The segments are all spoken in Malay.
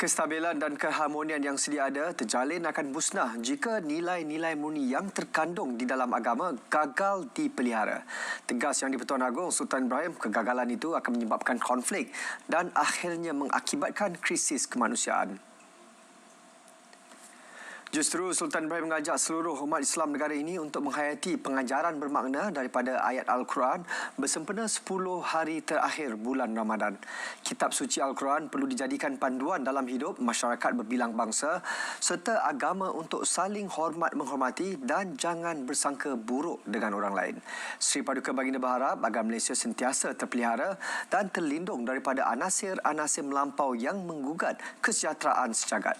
Kestabilan dan keharmonian yang sedia ada terjalin akan musnah jika nilai-nilai murni yang terkandung di dalam agama gagal dipelihara. Tegas Yang di-Pertuan Agong Sultan Ibrahim, kegagalan itu akan menyebabkan konflik dan akhirnya mengakibatkan krisis kemanusiaan. Justru Sultan Ibrahim mengajak seluruh umat Islam negara ini untuk menghayati pengajaran bermakna daripada ayat Al-Quran bersempena 10 hari terakhir bulan Ramadan. Kitab suci Al-Quran perlu dijadikan panduan dalam hidup masyarakat berbilang bangsa serta agama untuk saling hormat menghormati dan jangan bersangka buruk dengan orang lain. Sri Paduka Baginda berharap agar Malaysia sentiasa terpelihara dan terlindung daripada anasir-anasir melampau yang menggugat kesejahteraan sejagat.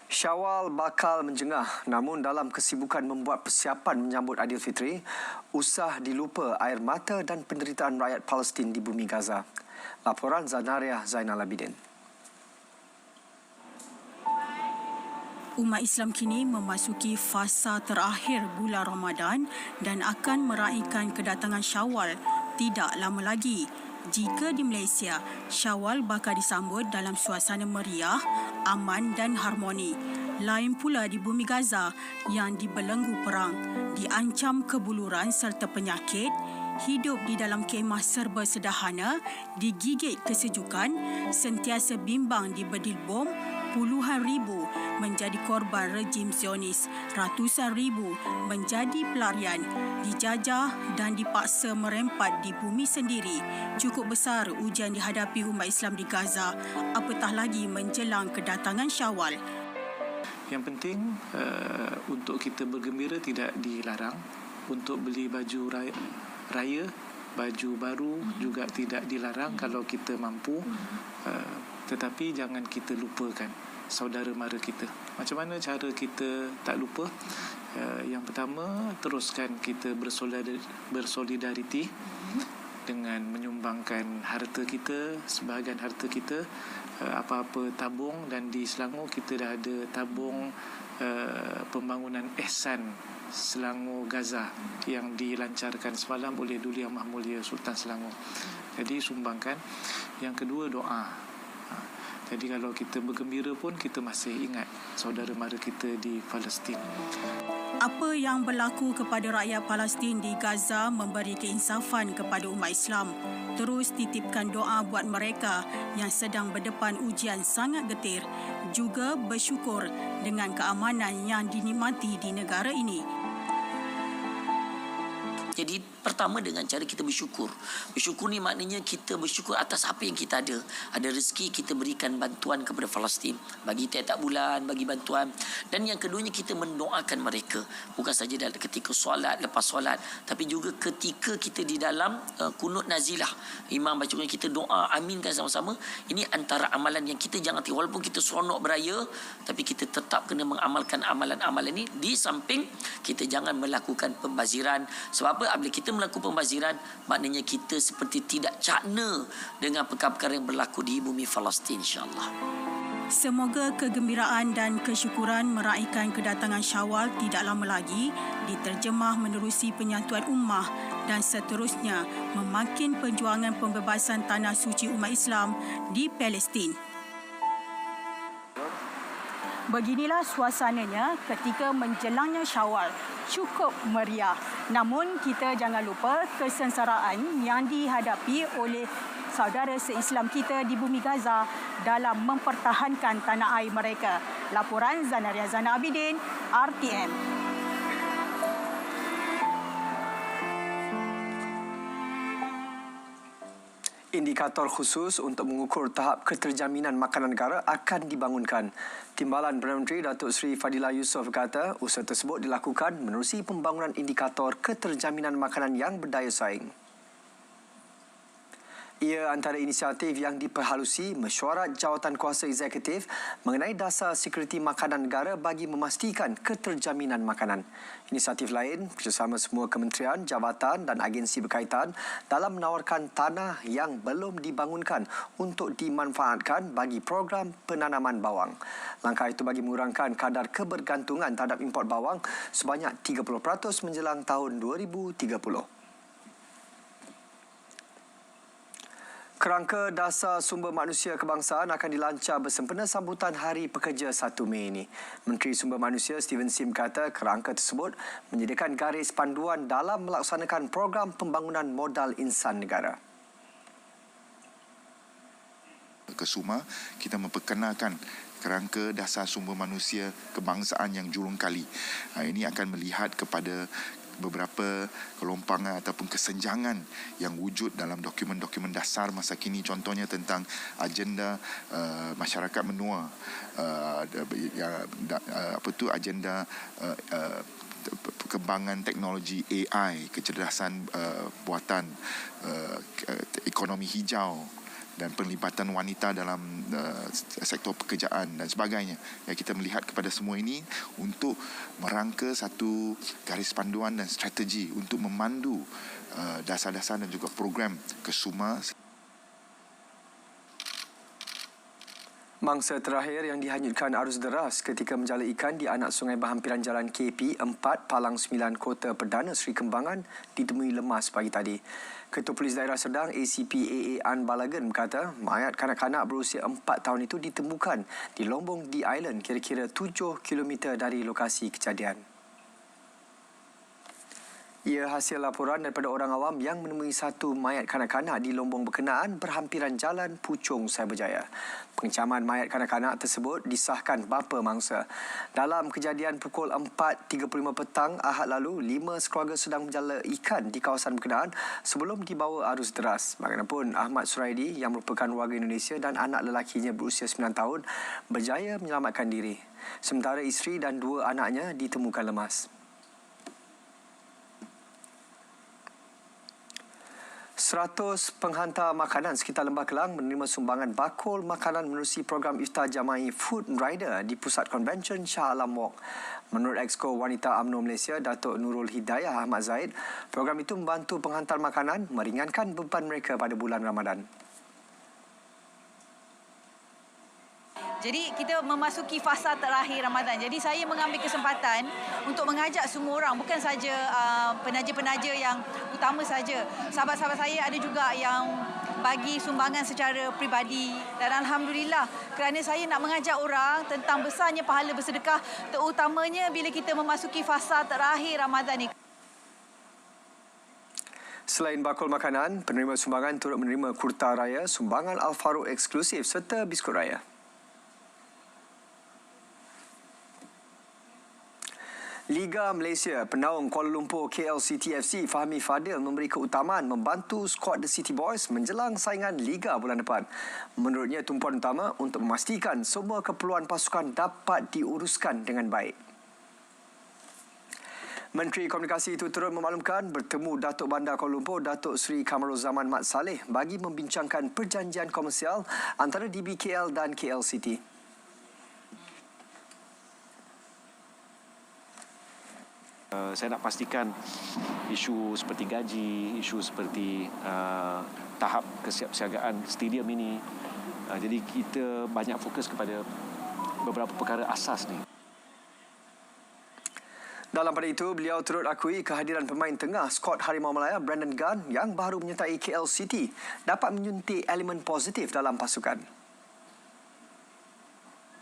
Syawal bakal menjengah, namun dalam kesibukan membuat persiapan menyambut Aidilfitri, usah dilupa air mata dan penderitaan rakyat Palestin di bumi Gaza. Laporan Zanaria Zainal Abidin. Umat Islam kini memasuki fasa terakhir bulan Ramadan dan akan meraihkan kedatangan Syawal tidak lama lagi. Jika di Malaysia, Syawal bakal disambut dalam suasana meriah, aman dan harmoni. Lain pula di bumi Gaza yang dibelenggu perang, diancam kebuluran serta penyakit, hidup di dalam kemah serba sederhana, digigit kesejukan, sentiasa bimbang dibedil bom, puluhan ribu menjadi korban rejim Zionis, ratusan ribu menjadi pelarian, dijajah dan dipaksa merempat di bumi sendiri. Cukup besar ujian dihadapi umat Islam di Gaza, apatah lagi menjelang kedatangan Syawal. Yang penting untuk kita bergembira tidak dilarang, untuk beli baju raya, baju baru juga tidak dilarang kalau kita mampu. Tetapi jangan kita lupakan saudara mara kita. Macam mana cara kita tak lupa? Yang pertama, teruskan kita bersolidariti dengan menyumbangkan harta kita, sebahagian harta kita, apa-apa tabung. Dan di Selangor kita dah ada tabung pembangunan Ihsan Selangor Gaza yang dilancarkan semalam oleh Duli Yang Maha Mulia Sultan Selangor. Jadi sumbangkan. Yang kedua, doa. Jadi kalau kita bergembira pun kita masih ingat saudara mara kita di Palestin. Apa yang berlaku kepada rakyat Palestin di Gaza memberi keinsafan kepada umat Islam. Terus titipkan doa buat mereka yang sedang berdepan ujian sangat getir. Juga bersyukur dengan keamanan yang dinikmati di negara ini. Jadi pertama dengan cara kita bersyukur. Bersyukur ni maknanya kita bersyukur atas apa yang kita ada. Ada rezeki, kita berikan bantuan kepada Palestin. Bagi tiap-tiap bulan, bagi bantuan. Dan yang keduanya kita mendoakan mereka. Bukan saja ketika solat, lepas solat. Tapi juga ketika kita di dalam kunut nazilah. Imam baca kita doa, aminkan sama-sama. Ini antara amalan yang kita jangan tinggal. Walaupun kita seronok beraya, tapi kita tetap kena mengamalkan amalan-amalan ini. Di samping kita jangan melakukan pembaziran. Sebab apa? Apabila kita melakukan pembaziran, maknanya kita seperti tidak cakna dengan perkara-perkara yang berlaku di bumi Palestin, insya-Allah. Semoga kegembiraan dan kesyukuran meraihkan kedatangan Syawal tidak lama lagi diterjemah menerusi penyatuan ummah dan seterusnya memakin perjuangan pembebasan tanah suci umat Islam di Palestin. Beginilah suasananya ketika menjelangnya Syawal. Cukup meriah. Namun kita jangan lupa kesengsaraan yang dihadapi oleh saudara se-Islam kita di bumi Gaza dalam mempertahankan tanah air mereka. Laporan Zanaria Zainal Abidin, RTM. Indikator khusus untuk mengukur tahap keterjaminan makanan negara akan dibangunkan. Timbalan Perdana Menteri Datuk Seri Fadilah Yusof berkata usaha tersebut dilakukan menerusi pembangunan indikator keterjaminan makanan yang berdaya saing. Ia antara inisiatif yang diperhalusi Mesyuarat Jawatan Kuasa Eksekutif mengenai dasar sekuriti makanan negara bagi memastikan keterjaminan makanan. Inisiatif lain bersama semua kementerian, jabatan dan agensi berkaitan dalam menawarkan tanah yang belum dibangunkan untuk dimanfaatkan bagi program penanaman bawang. Langkah itu bagi mengurangkan kadar kebergantungan terhadap import bawang sebanyak 30% menjelang tahun 2030. Kerangka Dasar Sumber Manusia Kebangsaan akan dilancar bersempena sambutan Hari Pekerja 1 Mei ini. Menteri Sumber Manusia Steven Sim kata kerangka tersebut menyediakan garis panduan dalam melaksanakan program pembangunan modal insan negara. Kesuma, kita memperkenalkan kerangka dasar sumber manusia kebangsaan yang jurung kali. Ini akan melihat kepada beberapa kelompangan ataupun kesenjangan yang wujud dalam dokumen-dokumen dasar masa kini, contohnya tentang agenda masyarakat menua, agenda perkembangan teknologi AI, kecerdasan buatan, ekonomi hijau dan penglibatan wanita dalam sektor pekerjaan dan sebagainya. Ya, kita melihat kepada semua ini untuk merangka satu garis panduan dan strategi untuk memandu dasar-dasar dan juga program Kesuma. Mangsa terakhir yang dihanyutkan arus deras ketika menjala ikan di anak sungai berhampiran jalan KP 4 Palang 9 Kota Perdana Seri Kembangan ditemui lemas pagi tadi. Ketua Polis Daerah Serdang ACP AA An Balagan berkata mayat kanak-kanak berusia 4 tahun itu ditemukan di Lombong D Island kira-kira 7 km dari lokasi kejadian. Ia hasil laporan daripada orang awam yang menemui satu mayat kanak-kanak di Lombong berkenaan berhampiran jalan Puchong Cyberjaya. Pengecaman mayat kanak-kanak tersebut disahkan bapa mangsa. Dalam kejadian pukul 4.35 petang Ahad lalu, 5 sekeluarga sedang menjala ikan di kawasan berkenaan sebelum dibawa arus deras. Bagaimanapun, Ahmad Suraidi yang merupakan warga Indonesia dan anak lelakinya berusia 9 tahun berjaya menyelamatkan diri. Sementara isteri dan 2 anaknya ditemukan lemas. 100 penghantar makanan sekitar Lembah Kelang menerima sumbangan bakul makanan menerusi program Iftar Jama'i Food Rider di Pusat Konvensyen Shah Alam Walk. Menurut Exco Wanita UMNO Malaysia, Datuk Nurul Hidayah Ahmad Zaid, program itu membantu penghantar makanan meringankan beban mereka pada bulan Ramadan. Jadi kita memasuki fasa terakhir Ramadan. Jadi saya mengambil kesempatan untuk mengajak semua orang, bukan saja penaja-penaja yang utama saja. Sahabat-sahabat saya ada juga yang bagi sumbangan secara peribadi. Dan Alhamdulillah, kerana saya nak mengajak orang tentang besarnya pahala bersedekah, terutamanya bila kita memasuki fasa terakhir Ramadan ini. Selain bakul makanan, penerima sumbangan turut menerima kurta raya, sumbangan Al-Faruq eksklusif serta biskut raya. Liga Malaysia, penaung Kuala Lumpur KLCT FC Fahmi Fadil memberi keutamaan membantu skuad The City Boys menjelang saingan Liga bulan depan. Menurutnya, tumpuan utama untuk memastikan semua keperluan pasukan dapat diuruskan dengan baik. Menteri Komunikasi itu turut memaklumkan bertemu Datuk Bandar Kuala Lumpur Datuk Seri Kamaruzzaman Mat Saleh bagi membincangkan perjanjian komersial antara DBKL dan KLCT. Saya nak pastikan isu seperti gaji, isu seperti tahap kesiapsiagaan stadium ini. Jadi kita banyak fokus kepada beberapa perkara asas ni. Dalam pada itu, beliau turut akui kehadiran pemain tengah skuad Harimau Malaya Brandon Gunn yang baru menyertai KLCT dapat menyuntik elemen positif dalam pasukan.